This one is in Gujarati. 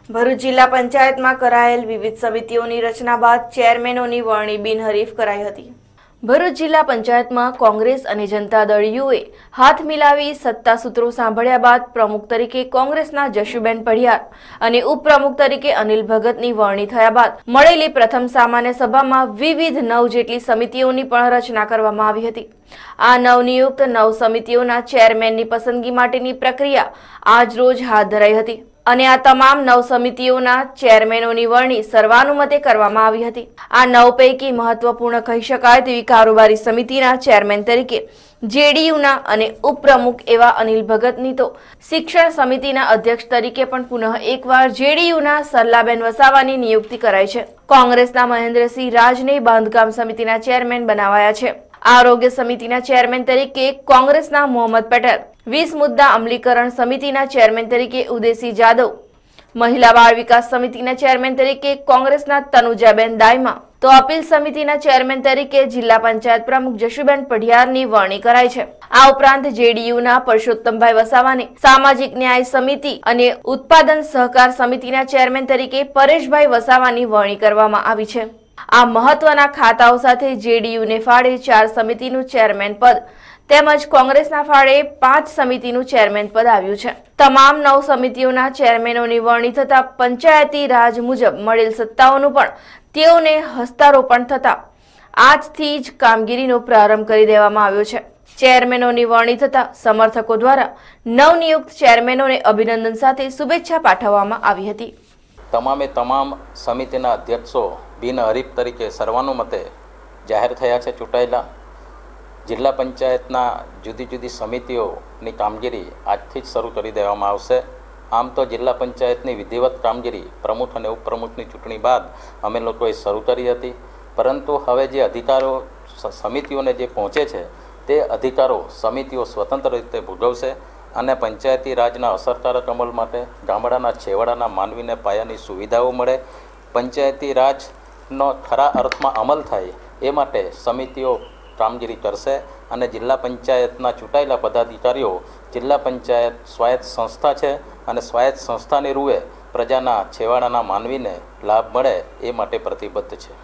ભરૂચ જિલ્લા પંચાયતમાં કરાયેલ વિવિધ સમિતિઓની રચના બાદ ચેરમેનોની વરણી બિનહરીફ કરાઈ હતી। ભરૂચ જિલ્લા પંચાયતમાં કોંગ્રેસ અને જનતા દળ યુએ હાથ મિલાવી સત્તા સૂત્રો સાંભળ્યા બાદ પ્રમુખ તરીકે કોંગ્રેસના જશુબેન પઢિયાર અને ઉપપ્રમુખ તરીકે અનિલ ભગતની વરણી થયા બાદ મળેલી પ્રથમ સામાન્ય સભામાં વિવિધ 9 જેટલી સમિતિઓની પણ રચના કરવામાં આવી હતી। આ નવનિયુક્ત 9 સમિતિઓના ચેરમેનની પસંદગી માટેની પ્રક્રિયા આજ રોજ હાથ ધરાઈ હતી અને આ તમામ 9 સમિતિઓના ચેરમેનોની વરણી સર્વાનુમતે કરવામાં આવી હતી। આ 9 પૈકી મહત્વપૂર્ણ કહી શકાય તેવી કારોબારી સમિતિના ચેરમેન તરીકે જેડીયુના અને ઉપપ્રમુખ એવા અનિલ ભગતની તો શિક્ષણ સમિતિના અધ્યક્ષ તરીકે પણ પુનઃ એકવાર જેડીયુના સરલાબેન વસાવાની નિયુક્તિ કરાઈ છે। કોંગ્રેસના મહેન્દ્રસિંહ રાજને બાંધકામ સમિતિના ચેરમેન બનાવાયા છે। આરોગ્ય સમિતિના ચેરમેન તરીકે કોંગ્રેસના મોહમ્મદ પટેલ, 20 મુદ્દા અમલીકરણ સમિતિના ચેરમેન તરીકે ઉદયસિંહ જાદવ, મહિલા બાળ વિકાસ સમિતિના ચેરમેન તરીકે કોંગ્રેસના તનુજાબેન દાયમા તો અપીલ સમિતિના ચેરમેન તરીકે જિલ્લા પંચાયત પ્રમુખ જશુબેન પઢિયારની વરણી કરાઈ છે। આ ઉપરાંત જેડીયુના પરસોત્તમભાઈ વસાવાને સામાજિક ન્યાય સમિતિ અને ઉત્પાદન સહકાર સમિતિના ચેરમેન તરીકે પરેશભાઈ વસાવાની વરણી કરવામાં આવી છે। આ મહત્વના ખાતાઓ સાથે જેડીયુને ફાળે 4 સમિતિનું ચેરમેન પદ તેમજ કોંગ્રેસના ફાળે 5 સમિતિનું ચેરમેન પદ આવ્યું છે। તમામ 9 સમિતિઓના ચેરમેનોની વરણી થતા પંચાયતી રાજ મુજબ મળેલ સત્તાઓનું પણ તેઓને હસ્તારોપણ થતા આજથી જ કામગીરીનો પ્રારંભ કરી દેવામાં આવ્યો છે। ચેરમેનોની વરણી થતા સમર્થકો દ્વારા નવનિયુક્ત ચેરમેનોને અભિનંદન સાથે શુભેચ્છા પાઠવવામાં આવી હતી। તમામ સમિતિના અધ્યક્ષો બિનહરીફ તરીકે સર્વાનુમતે જાહેર થયા છે, ચૂંટાયેલા। જિલ્લા પંચાયતના જુદી સમિતિઓની કામગીરી આજથી જ શરૂ કરી દેવામાં આવશે। આમ તો જિલ્લા પંચાયતની વિધિવત કામગીરી પ્રમુખ અને ઉપપ્રમુખની ચૂંટણી બાદ અમે લોકોએ શરૂ કરી હતી, પરંતુ હવે જે અધિકારો સમિતિઓને જે પહોંચે છે તે અધિકારો સમિતિઓ સ્વતંત્ર રીતે ભોગવશે અને પંચાયતી રાજના અસરકારક અમલ માટે ગામડાના છેવાડાના માનવીને પાયાની સુવિધાઓ મળે, પંચાયતી રાજનો ખરા અર્થમાં અમલ થાય એ માટે સમિતિઓ કામગીરી કરશે અને જિલ્લા પંચાયતના ચૂંટાયેલા પદાધિકારીઓ જિલ્લા પંચાયત સ્વાયત્ત સંસ્થા છે અને સ્વાયત્ત સંસ્થાની રૂએ પ્રજાના છેવાડાના માનવીને લાભ મળે એ માટે પ્રતિબદ્ધ છે।